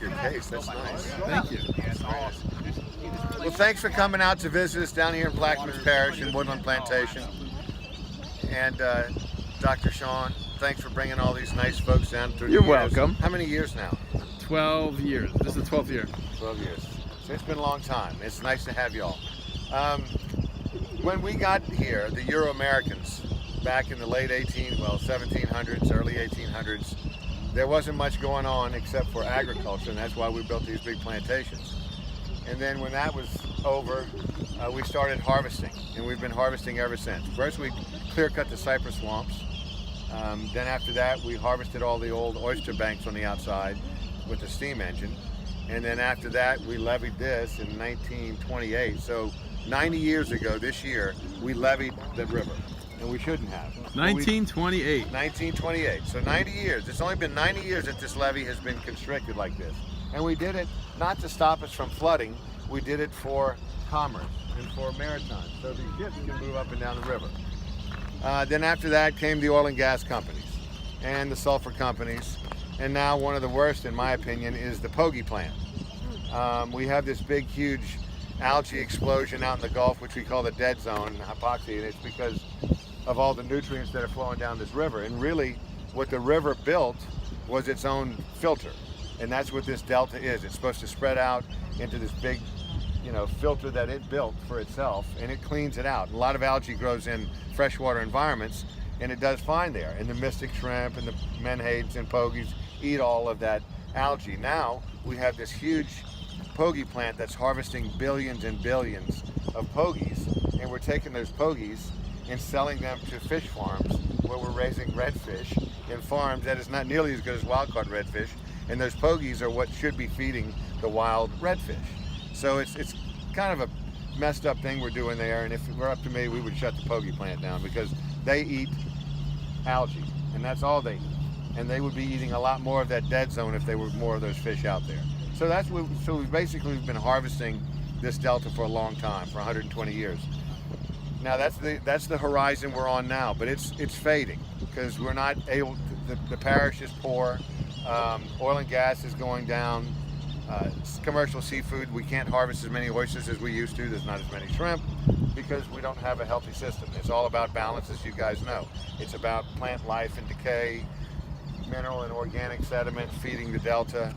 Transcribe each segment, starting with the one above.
like your case. That's nice. Thank you. Well, thanks for coming out to visit us down here in Plaquemines Parish in Woodland Plantation. And Dr. Sean, thanks for bringing all these nice folks down through You're the years. welcome. How many years now? 12 years. This is the 12th year. 12 years. So it's been a long time. It's nice to have y'all. When we got here, the Euro-Americans, back in the late 1700s, early 1800s, there wasn't much going on except for agriculture, and that's why we built these big plantations. And then when that was over, we started harvesting, and we've been harvesting ever since. First we clear-cut the cypress swamps. Then after that, we harvested all the old oyster banks on the outside with a steam engine. And then after that, we levied this in 1928. So 90 years ago this year, we levied the river, and we shouldn't have. 1928. 1928. So 90 years. It's only been 90 years that this levee has been constricted like this. And we did it not to stop us from flooding. We did it for commerce and for maritime, so the ships can move up and down the river. Then after that came the oil and gas companies and the sulfur companies. And now one of the worst, in my opinion, is the Pogie plant. We have this big, huge algae explosion out in the Gulf, which we call the dead zone, hypoxia, and it's because of all the nutrients that are flowing down this river. And really, what the river built was its own filter. And that's what this delta is. It's supposed to spread out into this big, filter that it built for itself, and it cleans it out. A lot of algae grows in freshwater environments, and it does fine there. And the mystic shrimp and the menhaden and pogies eat all of that algae. Now we have this huge pogie plant that's harvesting billions and billions of pogies, and we're taking those pogies and selling them to fish farms where we're raising redfish in farms that is not nearly as good as wild-caught redfish, and those pogies are what should be feeding the wild redfish. So it's kind of a messed up thing we're doing there, and if it were up to me, we would shut the pogie plant down because they eat algae, and that's all they eat. And they would be eating a lot more of that dead zone if there were more of those fish out there. So we've basically been harvesting this delta for a long time, for 120 years. Now that's the horizon we're on now, but it's fading because we're not able to, the parish is poor, oil and gas is going down, commercial seafood, we can't harvest as many oysters as we used to, there's not as many shrimp because we don't have a healthy system. It's all about balance, as you guys know. It's about plant life and decay, mineral and organic sediment feeding the delta,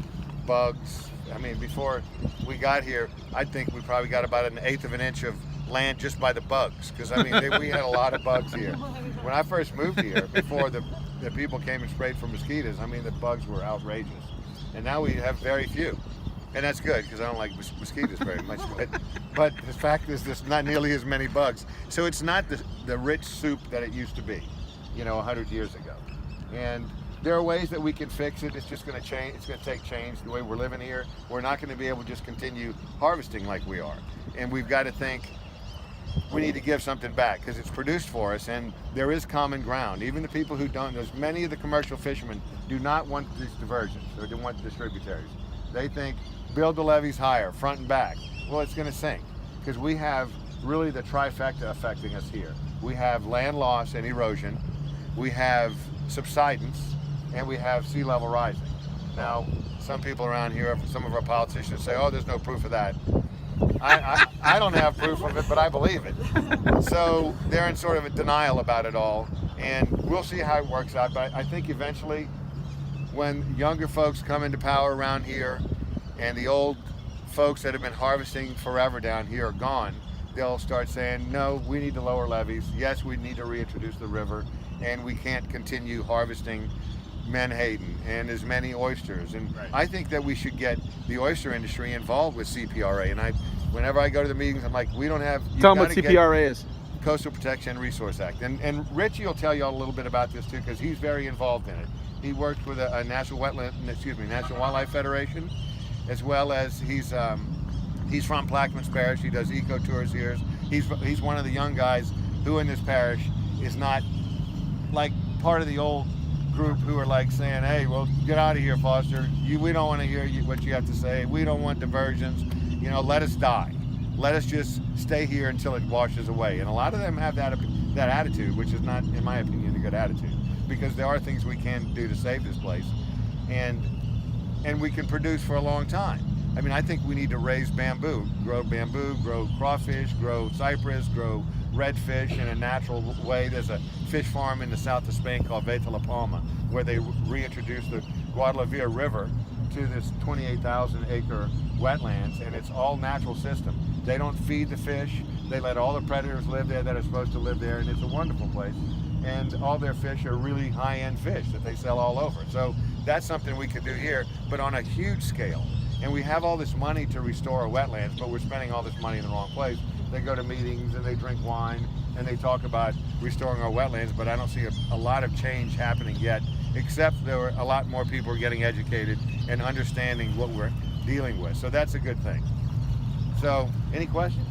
bugs. I mean, before we got here, I think we probably got about 1/8 of an inch of land just by the bugs, because I mean, we had a lot of bugs here. When I first moved here, before the people came and sprayed for mosquitoes, I mean, the bugs were outrageous. And now we have very few. And that's good, because I don't like mosquitoes very much. But the fact is, there's not nearly as many bugs. So it's not the rich soup that it used to be, 100 years ago. And there are ways that we can fix it. It's just going to change. It's going to take change. The way we're living here, we're not going to be able to just continue harvesting like we are. And we've got to think we need to give something back because it's produced for us, and there is common ground. Even the people who don't, there's many of the commercial fishermen do not want these diversions or don't want distributaries. They think build the levees higher, front and back. Well, it's going to sink because we have really the trifecta affecting us here. We have land loss and erosion, we have subsidence, and we have sea level rising. Now, some people around here, some of our politicians say, oh, there's no proof of that. I don't have proof of it, but I believe it. So they're in sort of a denial about it all, and we'll see how it works out. But I think eventually, when younger folks come into power around here, and the old folks that have been harvesting forever down here are gone, they'll start saying, no, we need to lower levees. Yes, we need to reintroduce the river, and we can't continue harvesting menhaden and as many oysters. And right. I think that we should get the oyster industry involved with CPRA. And whenever I go to the meetings, I'm like, we don't have... Tell them what CPRA is. Coastal Protection and Resource Act. And Richie will tell you all a little bit about this too, because he's very involved in it. He works with a National Wildlife Federation, as well as he's from Plaquemines Parish. He does eco tours here. He's one of the young guys who in this parish is not like part of the old group who are like saying, hey, well, get out of here, Foster. We don't want to hear what you have to say. We don't want diversions. Let us die. Let us just stay here until it washes away. And a lot of them have that attitude, which is not, in my opinion, a good attitude, because there are things we can do to save this place. And and we can produce for a long time. I mean, I think we need to raise bamboo, grow crawfish, grow cypress, grow redfish in a natural way. There's a fish farm in the south of Spain called Veta La Palma, where they reintroduced the Guadalquivir River to this 28,000 acre wetlands, and it's all natural system. They don't feed the fish. They let all the predators live there that are supposed to live there, and it's a wonderful place. And all their fish are really high-end fish that they sell all over. So that's something we could do here, but on a huge scale. And we have all this money to restore our wetlands, but we're spending all this money in the wrong place. They go to meetings and they drink wine and they talk about restoring our wetlands, but I don't see a lot of change happening yet, except there are a lot more people are getting educated and understanding what we're dealing with. So that's a good thing. So, any questions?